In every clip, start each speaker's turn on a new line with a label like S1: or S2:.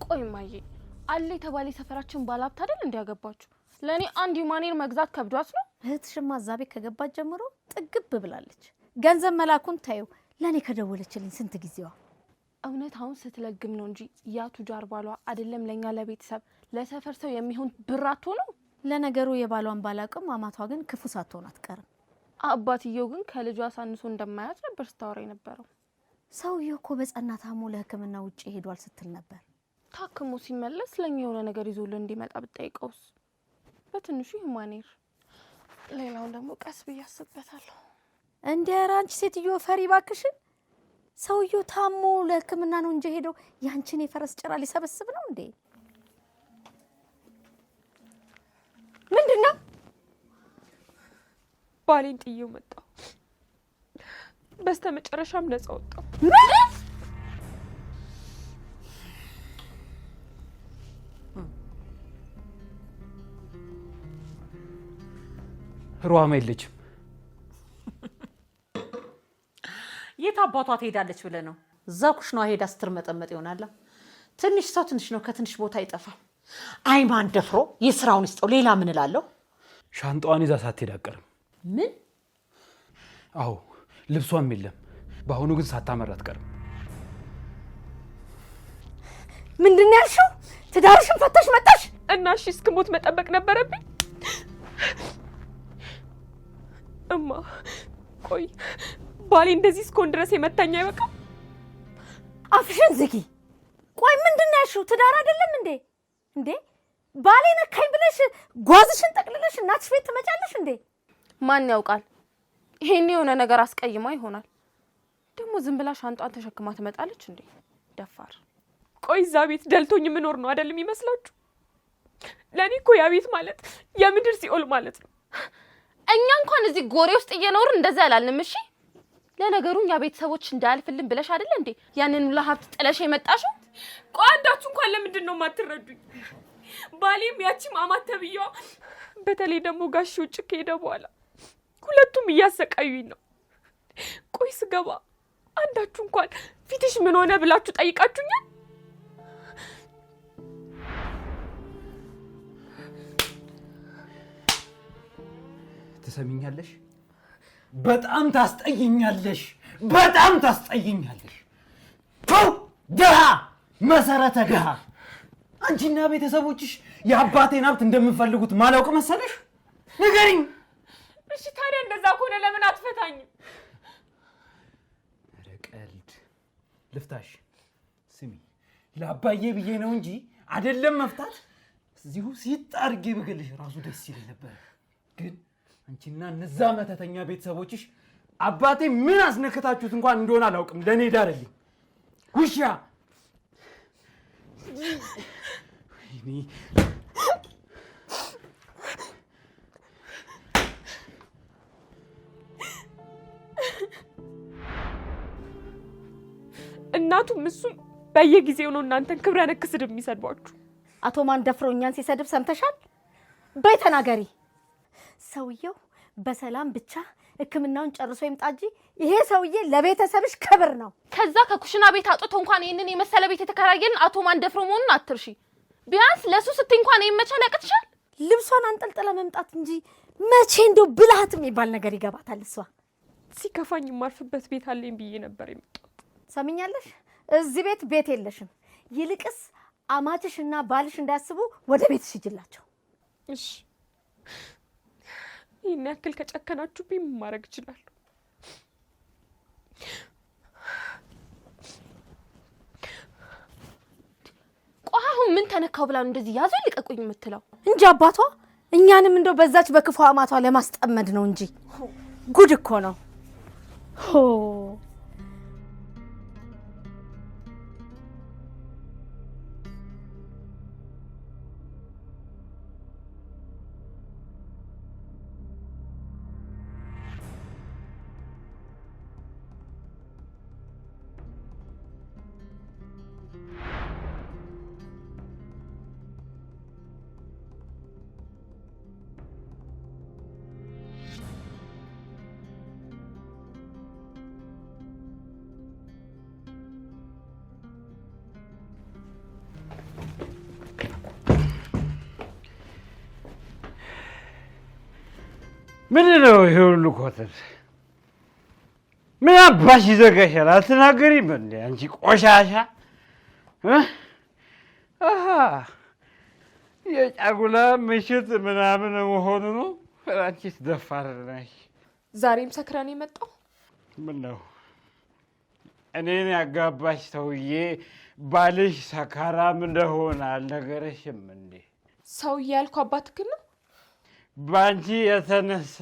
S1: ቆይ ማዬ አለ የተባለ ሰፈራችን ባላብት አይደል እንዲያገባችሁ ለኔ አንድ ዩማኔር መግዛት ከብዷት ነው
S2: እህትሽማ ዛቤ ከገባች ጀምሮ ጥግብ ብላለች ገንዘብ መላኩን ታዩ ለኔ ከደወለችልኝ ስንት ጊዜዋ
S1: እውነት አሁን ስትለግም ነው እንጂ ያቱ ጃርባሏ አይደለም ለኛ ለቤተሰብ ለሰፈር ሰው የሚሆን ብራቶ ነው
S2: ለነገሩ የባሏን ባላቅም አማቷ ግን ክፉ ሳትሆን አትቀርም
S1: አባትየው ግን ከልጇ ሳንሶ እንደማያት ነበር ስታወራ የነበረው
S2: ሰውየው እኮ በጸና ታሞ ለህክምና ውጪ ሄዷል ስትል ነበር
S1: ታክሞ ሲመለስ ለኛ የሆነ ነገር ይዞልን እንዲመጣ ብትጠይቀውስ በትንሹ ዩማኔር ሌላውን ደግሞ ቀስ በያስበታለሁ
S2: እንዴ አራንቺ ሴትዮ ፈሪ ባክሽን ሰውየው ታሞ ለህክምና ነው እንጂ ሄዶ ያንቺን የፈረስ ጭራ ሊሰበስብ ነው እንዴ ምንድነው
S3: ባሌን ጥዬው መጣው በስተመጨረሻም ነፃ ወጣው
S4: ሩዋማ የለችም
S5: የት አባቷ ትሄዳለች ብለ ነው እዛ ኩሽናዋ ሄዳ ስትርመጠመጥ ይሆናል ትንሽ ሰው ትንሽ ነው ከትንሽ ቦታ አይጠፋም አይማን ደፍሮ የስራውን ይስጠው ሌላ ምን እላለሁ
S4: ሻንጣዋን ይዛ ሳትሄድ አትቀርም
S5: ምን
S4: አዎ ልብሷም የለም በአሁኑ ግን ሳታመራ አትቀርም
S2: ምንድነው ያልሽው ትዳርሽን ፈተሽ መጣሽ
S3: እና እሺ እስክሞት መጠበቅ ነበረብኝ እማ ቆይ ባሌ እንደዚህ እስኮን ድረስ የመታኛ አይበቃ
S2: አፍሽን ዝጊ ቆይ ምንድነው ያልሽው ትዳር አይደለም እንዴ ባሌ ነካኝ ብለሽ ጓዝሽን ጠቅልለሽ እናትሽ ቤት ትመጫለሽ እንዴ
S1: ማን ያውቃል ይሄን የሆነ ነገር አስቀይማ ይሆናል ደግሞ ዝም ብላ ሻንጣን ተሸክማ ትመጣለች እንዴ ደፋር
S3: ቆይ እዛ ቤት ደልቶኝ ምኖር ነው አይደል የሚመስላችሁ ለኔ እኮ ያ ቤት ማለት የምድር ሲኦል ማለት ነው
S1: እኛ እንኳን እዚህ ጎሬ ውስጥ እየኖርን እንደዛ ያላልንም እሺ ለነገሩኛ ቤተሰቦች እንዳልፍልን ብለሽ አይደል እንዴ ያንን ለሀብት ጥለሽ የመጣሽው
S3: ቋንዳችሁ እንኳን ለምንድን ነው ማትረዱኝ ባሌም ያቺም አማት ተብየዋ በተለይ ደግሞ ጋሽ ውጭ ከሄደ በኋላ ሁለቱም እያሰቃዩኝ ነው ቆይ ስገባ አንዳችሁ እንኳን ፊትሽ ምን ሆነ ብላችሁ ጠይቃችሁኛል
S4: ትሰሚኛለሽ በጣም ታስጠይኛለሽ ደሃ መሰረተ ደሃ አንቺና ቤተሰቦችሽ የአባቴን ሀብት እንደምፈልጉት ማላውቅ መሰለሽ ንገሪኝ
S3: እሺ ታዲያ እንደዛ ከሆነ ለምን አትፈታኝም
S4: ረቀልድ ልፍታሽ ስሚ ለአባዬ ብዬ ነው እንጂ አይደለም መፍታት እዚሁ ሲጣርጌ በገልሽ ራሱ ደስ ይል ነበር ግን አንቺና እነዛ መተተኛ ቤተሰቦችሽ አባቴ ምን አስነከታችሁት እንኳን እንደሆነ አላውቅም ለኔ ዳርልኝ ውሻ
S3: እናቱም እሱም በየጊዜው ነው እናንተን ክብረ ነክ ስድብ የሚሰድቧችሁ
S2: አቶ ማን ደፍሮኛን ሲሰድብ ሰምተሻል በይ ተናገሪ ሰውየው በሰላም ብቻ ህክምናውን ጨርሶ ይምጣጂ ይሄ ሰውዬ ለቤተሰብሽ ክብር ነው
S1: ከዛ ከኩሽና ቤት አጥቶ እንኳን ይሄንን የመሰለ ቤት የተከራየን አቶ ማን ደፍሮ መሆኑን አትርሺ ቢያንስ ለሱ ስት እንኳን የመቻል ያቅትሻል
S2: ልብሷን አንጠልጥላ መምጣት እንጂ መቼ እንደው ብልሃት የሚባል ነገር ይገባታል እሷ
S3: ሲከፋኝ ማርፍበት ቤት አለኝ ብዬ ነበር የመጣው
S2: ሰሚኛለሽ እዚህ ቤት የለሽም ይልቅስ አማችሽና ባልሽ እንዳያስቡ ወደ ቤትሽ ሂጂላቸው
S3: እሺ ይሄን ያክል ከጨከናችሁብኝ ማድረግ ይችላል
S1: ቆሃው ምን ተነካው ብላ እንደዚህ ያዙ ይልቀቁኝ የምትለው
S2: እንጂ አባቷ እኛንም እንደው በዛች በክፉ አማቷ ለማስጠመድ ነው እንጂ ጉድ እኮ ነው ሆ
S6: ምንድን ነው ይሄ ሁሉ ኮተት? ምን አባሽ ይዘጋሻል? አትናገሪም እንዴ አንቺ ቆሻሻ? አሃ የጫጉላ ምሽት ምናምን መሆኑ ነው። አንቺስ ደፋር ነሽ።
S3: ዛሬም ሰክረን የመጣው
S6: ምነው እኔን ያጋባሽ ሰውዬ ባልሽ ሰካራም እንደሆነ አልነገረሽም እንዴ?
S3: ሰውዬ ያልኩ አባትህ ነው።
S6: በአንቺ የተነሳ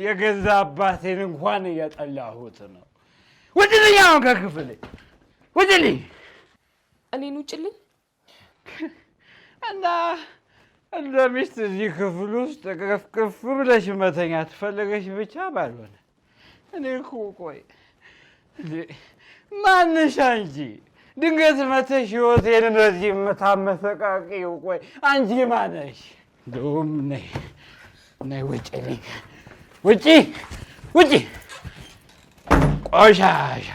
S6: የገዛ አባቴን እንኳን እያጠላሁት ነው። ውጭልኝ! አሁን ከክፍሌ ውጭልኝ!
S3: እኔን ውጭልኝ?
S6: እና እንደ ሚስት እዚህ ክፍል ውስጥ ቅፍቅፍ ብለሽ መተኛ ትፈልገሽ ብቻ ባልሆነ እኔ እኮ ቆይ ማንሽ አንቺ ድንገት መተሽ ህይወቴን እንደዚህ የምታመሰቃቂው? ቆይ አንቺ ማነሽ? እንደውም ነይ ውጭልኝ! ውጪ! ውጪ! ቆሻሻ!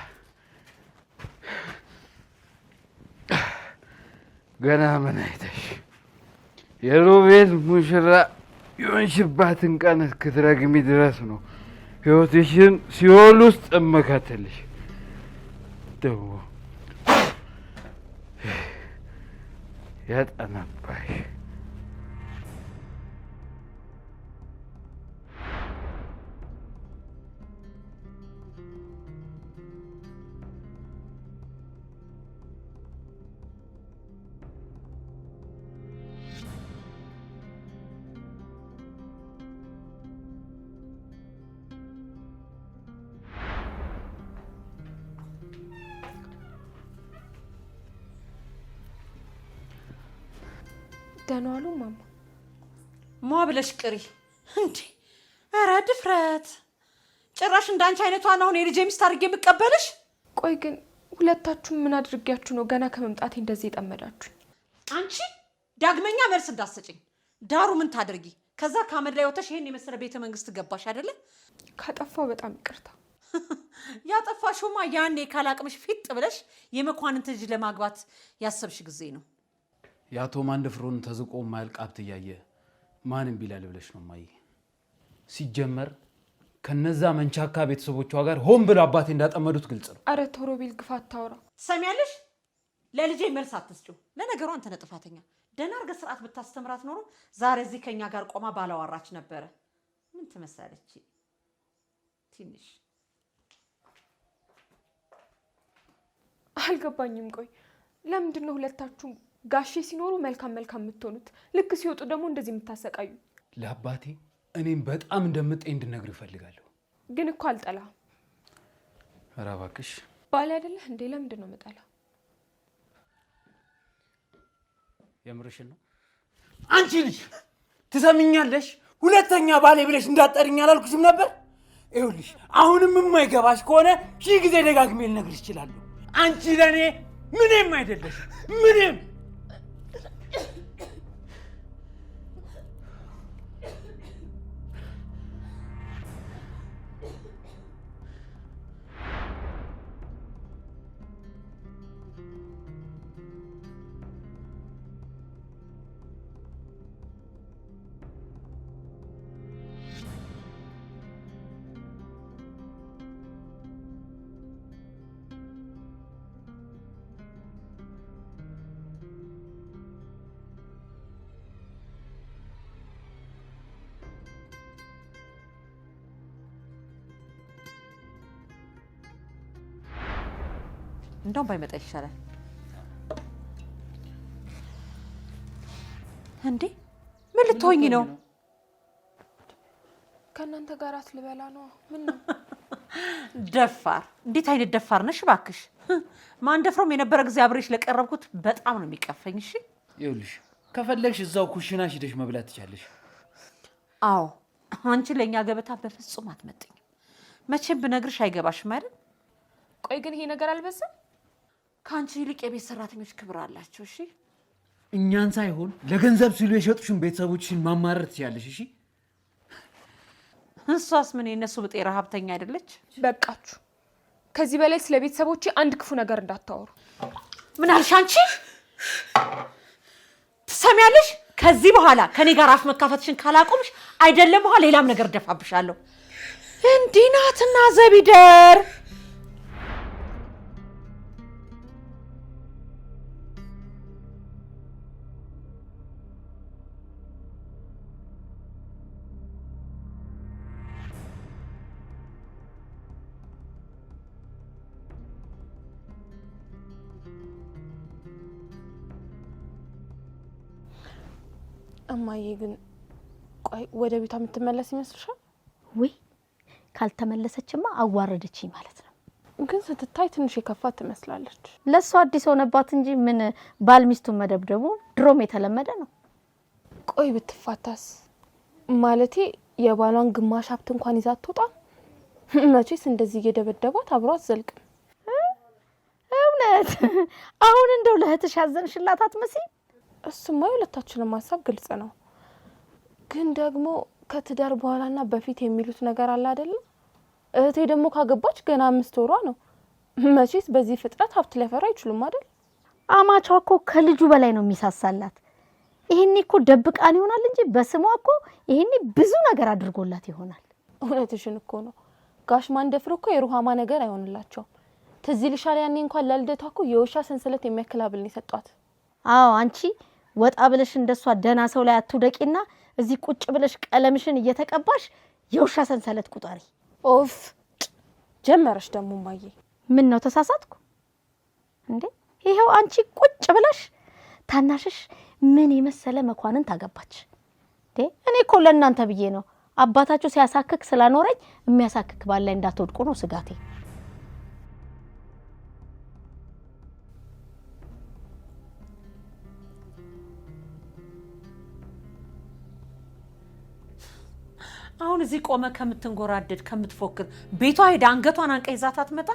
S6: ገና ምን አይተሽ የሮቤል ሙሽራ የሆንሽባትን ቀን እስክትረግሚ ድረስ ነው ህይወትሽን ሲኦል ውስጥ እምከትልሽ። ደግሞ ያጠነባሽ
S3: ደህና ዋሉ ማማ።
S5: ሟ ብለሽ ቅሪ እንዴ! ኧረ ድፍረት! ጭራሽ እንዳንቺ አይነቷን አሁን የልጄ ሚስት አድርጌ የምቀበልሽ?
S3: ቆይ ግን ሁለታችሁም ምን አድርጊያችሁ ነው ገና ከመምጣቴ እንደዚህ የጠመዳችሁ?
S5: አንቺ ዳግመኛ መልስ እንዳትሰጪኝ። ዳሩ ምን ታደርጊ? ከዛ ከአመድ ላይ ወተሽ ይሄን የመሰለ ቤተ መንግስት ገባሽ አይደለ?
S3: ካጠፋው በጣም ይቅርታ።
S5: ያጠፋሽውማ ያኔ ካላቅምሽ ፊት ብለሽ የመኳንንት ልጅ ለማግባት ያሰብሽ ጊዜ ነው።
S4: የአቶ ማንደፍሮን ተዝቆ ማያልቅ ሀብት እያየ ማንም ቢላል ብለሽ ነው ማይ? ሲጀመር ከነዛ መንቻካ ቤተሰቦቿ ጋር ሆን ብለው አባቴ እንዳጠመዱት ግልጽ ነው።
S3: አረ ቶሮቤል ግፋ አታውራ።
S5: ሰሚያለሽ? ለልጄ መልስ አትስጪው። ለነገሩ አንተ ነህ ጥፋተኛ። ደህና አድርገህ ስርዓት ብታስተምራት ኖሮ ዛሬ እዚህ ከኛ ጋር ቆማ ባላወራች ነበረ። ምን ትመስላለች? ትንሽ
S3: አልገባኝም። ቆይ ለምንድን ነው ሁለታችሁም ጋሼ ሲኖሩ መልካም የምትሆኑት፣ ልክ ሲወጡ ደግሞ እንደዚህ የምታሰቃዩ?
S4: ለአባቴ እኔም በጣም እንደምጠኝ እንድነግር ይፈልጋለሁ።
S3: ግን እኮ አልጠላህም።
S4: ኧረ እባክሽ
S3: ባል አይደለህ እንዴ? ለምንድን ነው የምጠላ?
S4: የምርሽን ነው? አንቺ ልጅ ትሰሚኛለሽ? ሁለተኛ ባሌ ብለሽ እንዳትጠሪኝ አላልኩሽም ነበር? ይኸውልሽ አሁንም የማይገባሽ ከሆነ ሺህ ጊዜ ደጋግሜ ልነግርሽ እችላለሁ። አንቺ ለእኔ ምንም አይደለሽም። ምንም
S5: እንደውም ባይመጣ ይሻላል። እንዴ ምን ልትሆኚ ነው?
S3: ከእናንተ ጋር አትልበላ ነው። ምን ነው
S5: ደፋር! እንዴት አይነት ደፋር ነሽ እባክሽ! ማንደፍሮም የነበረ ጊዜ አብሬሽ ለቀረብኩት በጣም ነው የሚቀፈኝ። እሺ
S4: ይኸውልሽ ከፈለግሽ እዛው ኩሽናሽ ሄደሽ መብላት ትቻለሽ።
S5: አዎ አንቺ ለኛ ገበታ በፍጹም አትመጥኝ። መቼም ብነግርሽ አይገባሽም አይደል?
S3: ቆይ ግን ይሄ ነገር አልበዛም?
S5: ከአንቺ ይልቅ የቤት ሰራተኞች ክብር አላቸው። እሺ
S4: እኛን ሳይሆን ለገንዘብ ሲሉ የሸጡሽን ቤተሰቦችሽን ማማረር ትችያለሽ። እሺ
S5: እሷስ ምን የነሱ ብጤ ረሀብተኛ አይደለች?
S3: በቃችሁ። ከዚህ በላይ ስለ ቤተሰቦቼ አንድ ክፉ ነገር እንዳታወሩ።
S5: ምን አልሽ አንቺ? ትሰሚያለሽ? ከዚህ በኋላ ከኔ ጋር አፍ መካፈትሽን ካላቆምሽ አይደለም በኋላ ሌላም ነገር ደፋብሻለሁ። እንዲህ ናትና ዘቢደር
S1: እማዬ ግን ቆይ ወደ ቤቷ የምትመለስ ይመስልሻል?
S2: ወይ ካልተመለሰችማ አዋረደችኝ ማለት ነው።
S1: ግን ስትታይ ትንሽ የከፋት ትመስላለች።
S2: ለሷ አዲስ ሆነባት እንጂ ምን ባል ሚስቱን መደብደቡ ድሮም የተለመደ ነው።
S1: ቆይ ብትፋታስ? ማለቴ የባሏን ግማሽ ሀብት እንኳን ይዛ አትወጣም? መቼስ እንደዚህ እየደበደባት አብሮ አትዘልቅም።
S2: እውነት አሁን እንደው ለእህትሽ ያዘንሽላት አትመስይም?
S1: እሱማ የሁለታችንም ሀሳብ ግልጽ ነው። ግን ደግሞ ከትዳር በኋላና በፊት የሚሉት ነገር አለ አይደል? እህቴ ደግሞ ካገባች ገና 5 ወሯ ነው። መቼስ በዚህ ፍጥረት ሀብት ሊያፈራ አይችሉም አይደል?
S2: አማቿ እኮ ከልጁ በላይ ነው የሚሳሳላት። ይሄኔ እኮ ደብቃን ይሆናል እንጂ በስሟ እኮ ይሄኔ ብዙ ነገር አድርጎላት ይሆናል።
S1: እውነትሽን እኮ ነው። ጋሽ ማንደፍሮ እኮ የሩሃማ ነገር አይሆንላቸውም። ትዝ ይልሻል ያኔ እንኳን ለልደቷ እኮ የውሻ ሰንሰለት የሚያክል ሀብል ነው የሰጧት።
S2: አዎ አንቺ ወጣ ብለሽ እንደሷ ደና ሰው ላይ አትውደቂና እዚህ ቁጭ ብለሽ ቀለምሽን እየተቀባሽ የውሻ ሰንሰለት ቁጣሪ።
S1: ኦፍ ጀመረሽ ደግሞ ማዬ።
S2: ምን ነው ተሳሳትኩ እንዴ? ይሄው አንቺ ቁጭ ብለሽ ታናሽሽ ምን የመሰለ መኳንን ታገባች እንዴ? እኔ እኮ ለእናንተ ብዬ ነው አባታችሁ ሲያሳክክ ስላኖረኝ የሚያሳክክ ባል ላይ እንዳትወድቁ ነው ስጋቴ።
S5: አሁን እዚህ ቆመ ከምትንጎራደድ ከምትፎክር ቤቷ ሄዳ አንገቷን አንቀ ይዛት አትመጣ?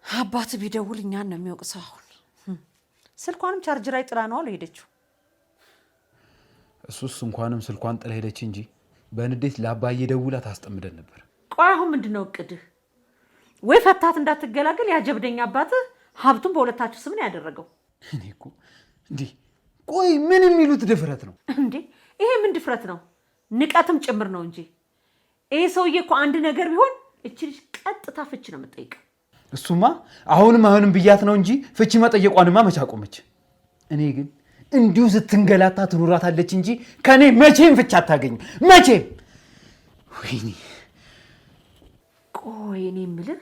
S5: አባት ቢደውል እኛን ነው የሚወቅሰው። አሁን ስልኳንም ቻርጅ ላይ ጥላ ነው ሄደችው።
S4: እሱስ እንኳንም ስልኳን ጥላ ሄደች እንጂ በንዴት ለአባዬ ደውላ ታስጠምደን ነበር።
S5: ቆይ አሁን ምንድነው እቅድህ? ወይ ፈታት እንዳትገላገል ያጀብደኛ አባትህ ሀብቱን በሁለታችሁ ስም ነው ያደረገው።
S4: እኔ እኮ እንዴ ቆይ ምን የሚሉት ድፍረት ነው
S5: እንዴ? ይሄ ምን ድፍረት ነው? ንቀትም ጭምር ነው እንጂ ይሄ ሰውዬ እኮ አንድ ነገር ቢሆን እቺ ልጅ ቀጥታ ፍቺ ነው የምትጠይቀው።
S4: እሱማ አሁንም ብያት ነው እንጂ ፍቺ መጠየቋንማ መች አቆመች። እኔ ግን እንዲሁ ስትንገላታ ትኑራታለች እንጂ ከኔ መቼም ፍቺ አታገኝም። መቼም። ወይኔ
S5: ቆይ እኔ የምልህ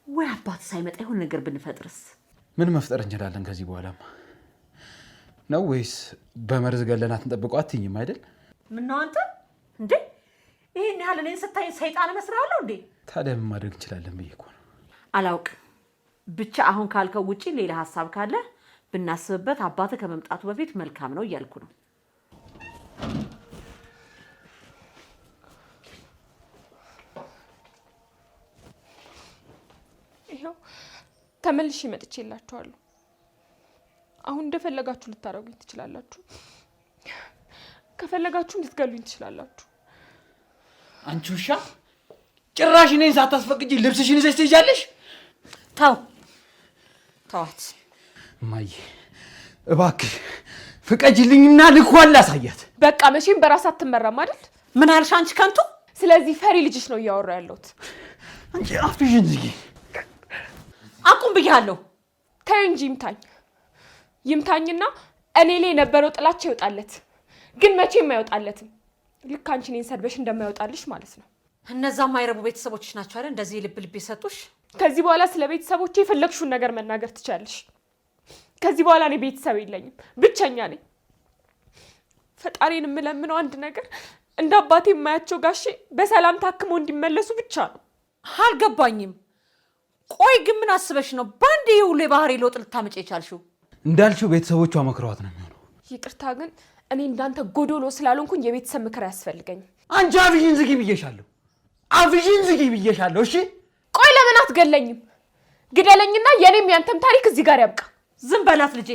S5: ወይ አባት ሳይመጣ ይሆን ነገር ብንፈጥርስ?
S4: ምን መፍጠር እንችላለን ከዚህ በኋላማ? ነው ወይስ በመርዝ ገለናት እንጠብቀው አትይኝም አይደል?
S5: ምን ነው አንተ እንዴ? ይሄን ያህል እኔን ስታይ ሰይጣን መስራለሁ እንዴ?
S4: ታዲያ ምን ማድረግ እንችላለን ብዬ እኮ ነው።
S5: አላውቅም። ብቻ አሁን ካልከው ውጪ ሌላ ሐሳብ ካለ ብናስብበት አባትህ ከመምጣቱ በፊት መልካም ነው እያልኩ ነው።
S3: ይሄው ተመልሼ መጥቼላችኋለሁ። አሁን እንደፈለጋችሁ ልታረጉኝ ትችላላችሁ። ከፈለጋችሁ ልትገሉኝ ትችላላችሁ።
S4: አንቺ ውሻ ጭራሽ እኔን ሳታስፈቅጂ ልብስሽን ይዘሽ ትሄጃለሽ?
S5: ተዋት
S4: እማዬ እባክሽ ፍቀጂልኝና ልኳን ላሳያት።
S3: በቃ መቼም በራስ አትመራም አይደል?
S5: ምን አልሽ አንቺ ከንቱ?
S3: ስለዚህ ፈሪ ልጅሽ ነው እያወራ ያለሁት።
S4: አንቺ አፍሽን ዝጊ።
S5: አቁም ብያለሁ።
S3: ተይ እንጂ ይምታኝና እኔ ላይ የነበረው ጥላቻ ይወጣለት። ግን መቼም አይወጣለትም። ልክ አንቺ እኔን ሰድበሽ እንደማይወጣልሽ ማለት ነው።
S5: እነዛ ማይረቡ ቤተሰቦችሽ ናቸው አይደል እንደዚህ ልብ የሰጡሽ?
S3: ከዚህ በኋላ ስለ ቤተሰቦቼ የፈለግሽውን ነገር መናገር ትቻለሽ። ከዚህ በኋላ እኔ ቤተሰብ የለኝም፣ ብቸኛ ነኝ። ፈጣሪን የምለምነው አንድ ነገር እንደ አባቴ የማያቸው ጋሼ በሰላም ታክመው እንዲመለሱ ብቻ ነው።
S5: አልገባኝም። ቆይ ግን ምን አስበሽ ነው ባንዴ ሁሉ የባህሪ ለውጥ ልታመጪ የቻልሽው?
S4: እንዳልሽው ቤተሰቦቿ መክረዋት ነው የሚሆነው።
S3: ይቅርታ ግን እኔ እንዳንተ ጎዶሎ ስላልሆንኩኝ የቤተሰብ ምክር አያስፈልገኝም።
S4: አንቺ አፍሽን ዝጊ ብዬሻለሁ። አፍሽን ዝጊ ብዬሻለሁ። እሺ
S3: ቆይ ለምን አትገለኝም? ግደለኝና የኔም ያንተም ታሪክ እዚህ ጋር ያብቃ።
S5: ዝም በላት ልጄ።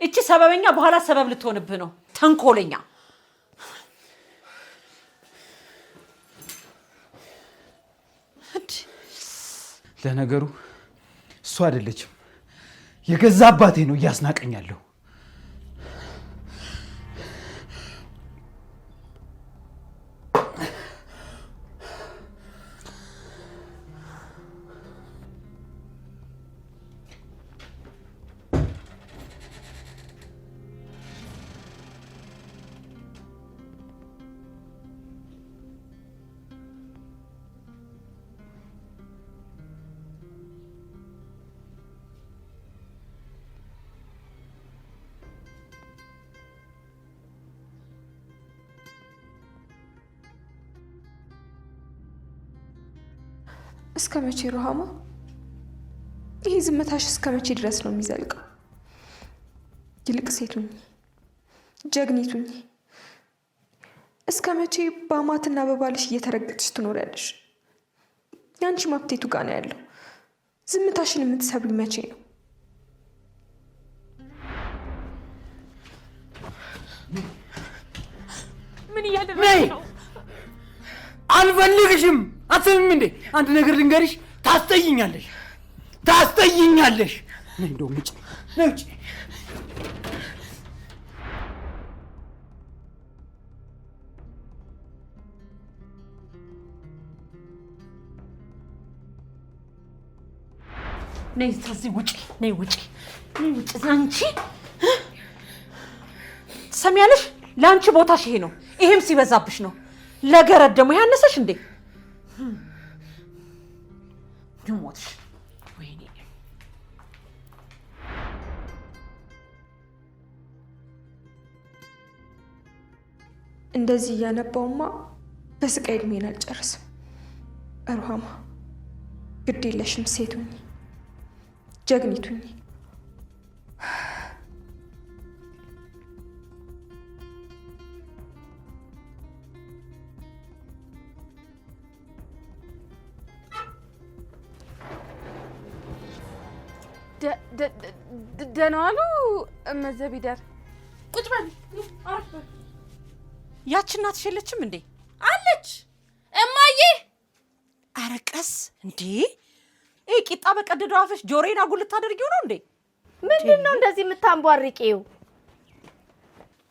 S5: እቺ ሰበበኛ በኋላ ሰበብ ልትሆንብህ ነው። ተንኮለኛ።
S4: ለነገሩ እሱ አይደለችም የገዛ አባቴ ነው እያስናቀኛለሁ።
S3: እስከ መቼ ሩሃማ? ይሄ ዝምታሽ እስከ መቼ ድረስ ነው የሚዘልቀው? ይልቅ ሴቱኝ፣ ጀግኒቱኝ። እስከ መቼ በአማትና በባልሽ እየተረገጥሽ ትኖሪያለሽ? ያንቺ ማብቴቱ ጋር ነው ያለው። ዝምታሽን የምትሰብሪ መቼ ነው?
S5: ምን እያደረግሽ ነው?
S4: አልፈልግሽም። አትሰሚም እንዴ? አንድ ነገር ልንገርሽ፣ ታስጠይኛለሽ። ነይ እንደውም ውጪ፣ ነይ ውጪ።
S5: ነይ ከዚህ ውጪ፣ ነይ ውጪ። አንቺ ትሰሚያለሽ? ለአንቺ ቦታሽ ይሄ ነው። ይሄም ሲበዛብሽ ነው። ለገረድ ደግሞ ያነሰሽ እንዴ? ይሞትሽ። ወይኔ
S3: እንደዚህ እያነባውማ በስቃይ እድሜን አልጨርስም። ሩሃማ ግድ የለሽም። ሴቱኝ፣ ጀግኒቱኝ።
S1: ደህና ዋሉ እመ ዘቢደር።
S5: ቁጭ በል። ያቺ እናትሽ የለችም እንዴ?
S1: አለች እማዬ።
S5: ኧረ ቀስ እንዴ! ይሄ ቂጣ በቀደደው አፍሽ ጆሮዬን አጉል ልታደርጊው ነው እንዴ?
S2: ምንድን ነው እንደዚህ የምታንቧርቂው?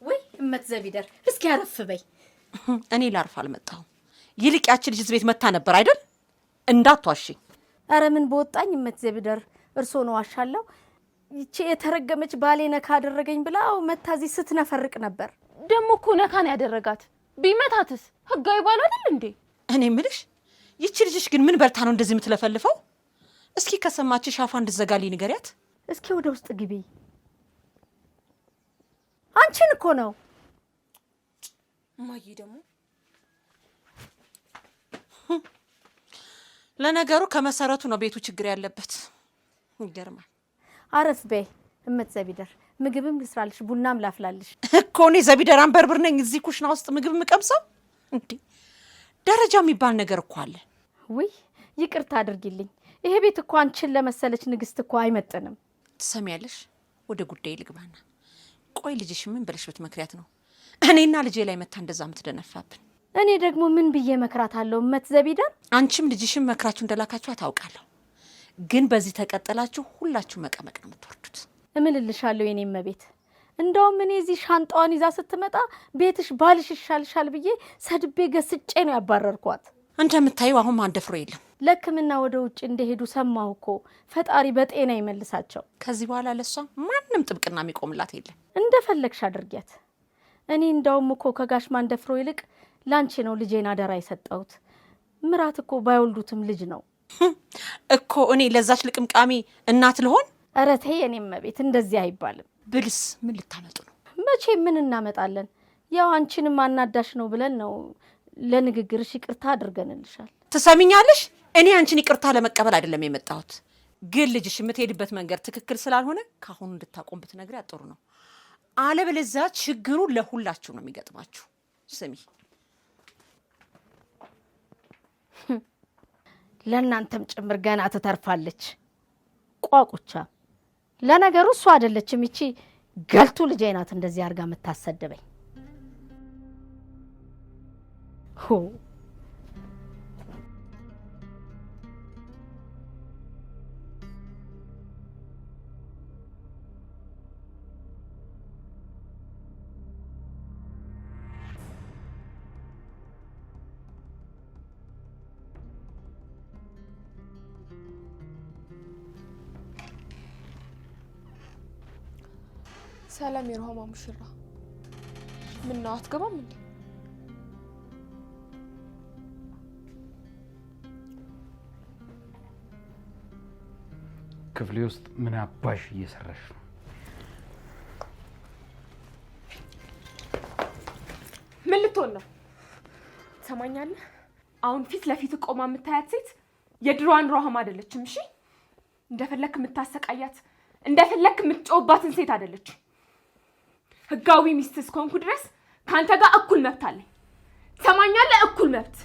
S2: ወይ እመት ዘቢደር፣ እስኪ አረፍ በይ።
S5: እኔ ላርፍ አልመጣሁም። ይልቅ ያቺ ልጅ እዚህ ቤት መታ ነበር አይደል? እንዳትዋሺኝ።
S2: ኧረ ምን በወጣኝ እመት ዘቢደር፣ እርሶ ነው ዋሻለሁ። ይቺ የተረገመች ባሌ ነካ አደረገኝ ብላው መታ እዚህ ስትነፈርቅ ነበር።
S1: ደግሞ እኮ ነካን ያደረጋት። ቢመታትስ ህጋዊ ባል አይደል እንዴ?
S5: እኔ ምልሽ ይቺ ልጅሽ ግን ምን በልታ ነው እንደዚህ የምትለፈልፈው? እስኪ ከሰማችሽ አፏ እንድትዘጋልኝ ንገሪያት።
S2: እስኪ ወደ ውስጥ ግቢ። አንቺን እኮ ነው።
S1: እማዬ ደግሞ
S5: ለነገሩ ከመሰረቱ ነው ቤቱ ችግር ያለበት። ይገርማል።
S2: አረፍ በይ እመት ዘቢደር፣ ምግብም ልስራልሽ፣ ቡናም ላፍላልሽ።
S5: እኮ እኔ ዘቢደር አንበርብር ነኝ እዚህ ኩሽና ውስጥ ምግብ የምቀምሰው እንዴ? ደረጃ የሚባል ነገር እኮ አለ።
S2: ውይ ይቅርታ አድርጊልኝ። ይሄ ቤት እኮ አንቺን ለመሰለች ንግስት እኮ አይመጥንም።
S5: ትሰሚያለሽ? ወደ ጉዳይ ልግባና፣ ቆይ ልጅሽ ምን ብለሽ ብትመክሪያት ነው እኔና ልጄ ላይ መታ እንደዛ የምትደነፋብን?
S2: እኔ ደግሞ ምን ብዬ መክራታለሁ እመት ዘቢደር?
S5: አንቺም ልጅሽም መክራችሁ እንደላካችሁ አታውቃለሁ። ግን በዚህ ተቀጠላችሁ ሁላችሁ መቀመቅ ነው የምትወርዱት።
S2: እምልልሻለሁ የኔ እመቤት። እንደውም እኔ እዚህ ሻንጣዋን ይዛ ስትመጣ ቤትሽ ባልሽ ይሻልሻል ብዬ ሰድቤ ገስጬ ነው ያባረርኳት።
S5: እንደምታዩ አሁን ማንደፍሮ የለም።
S2: ለሕክምና ወደ ውጭ እንደሄዱ ሰማሁ እኮ። ፈጣሪ በጤና ይመልሳቸው።
S5: ከዚህ በኋላ ለሷ ማንም ጥብቅና የሚቆምላት የለም።
S2: እንደፈለግሽ አድርጊያት። እኔ እንደውም እኮ ከጋሽ ማንደፍሮ ይልቅ ላንቺ ነው ልጄን አደራ የሰጠሁት። ምራት እኮ ባይወልዱትም ልጅ ነው
S5: እኮ። እኔ ለዛች ልቅምቃሚ እናት ልሆን?
S2: ኧረ ተይ የኔ እመቤት፣ እንደዚህ አይባልም።
S5: ብልስ ምን ልታመጡ ነው?
S2: መቼ ምን እናመጣለን? ያው አንቺንም አናዳሽ ነው ብለን ነው ለንግግርሽ ይቅርታ አድርገንልሻል።
S5: ትሰሚኛለሽ? እኔ አንቺን ይቅርታ ለመቀበል አይደለም የመጣሁት። ግን ልጅሽ የምትሄድበት መንገድ ትክክል ስላልሆነ ካሁኑ እንድታቆም ብትነግሪያት ጥሩ ነው። አለበለዚያ ችግሩ ለሁላችሁ ነው የሚገጥማችሁ። ስሚ፣
S2: ለእናንተም ጭምር ገና ትተርፋለች። ቋቁቻ። ለነገሩ እሷ አይደለችም ይቺ ገልቱ ልጄ ናት እንደዚህ አድርጋ የምታሰደበኝ።
S3: ሰላም የሩሃማ ሙሽራ፣ ምን ነው አትገባም እንዴ?
S4: ክፍሌ ውስጥ ምን አባሽ እየሰራሽ ነው?
S3: ምን ልትሆን ነው? ትሰማኛለህ? አሁን ፊት ለፊት ቆማ የምታያት ሴት የድሮዋን ሩሃማ አይደለችም። እሺ እንደፈለክ የምታሰቃያት እንደፈለክ የምትጮህባትን ሴት አይደለችም። ህጋዊ ሚስት እስከሆንኩ ድረስ ካንተ ጋር እኩል መብት አለኝ። ሰማኛለህ? እኩል መብት